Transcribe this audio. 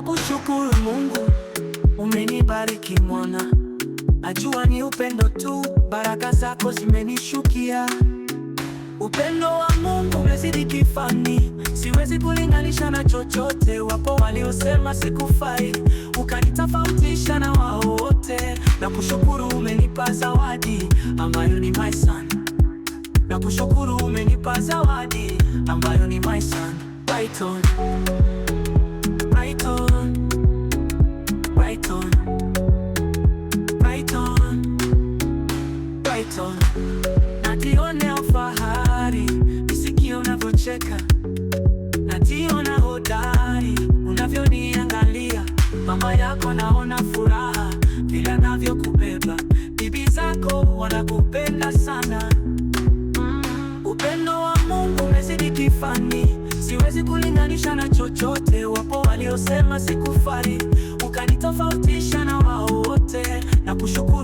Nakushukuru Mungu, umenibariki mwana. Najua ni upendo tu, baraka zako zimenishukia. Upendo wa Mungu umezidi kifani, siwezi kulinganisha na chochote. Wapo waliosema sikufai, ukanitofautisha na wao wote. Nakushukuru umenipa zawadi ambayo ni my son. Nakushukuru umenipa zawadi ambayo ni my son. Brighton, Brighton, Brighton, Brighton, Brighton. Najiona fahari nisikie unavyocheka, najiona hodari unavyoniangalia. Mama yako naona furaha vile anavyokubeba, bibi zako wanakupenda sana. Upendo wa Mungu umezidi kifani, siwezi kulinganisha na chochote. Wapo waliosema sikufai, ukanitofautisha na wao wote. Nakushukuru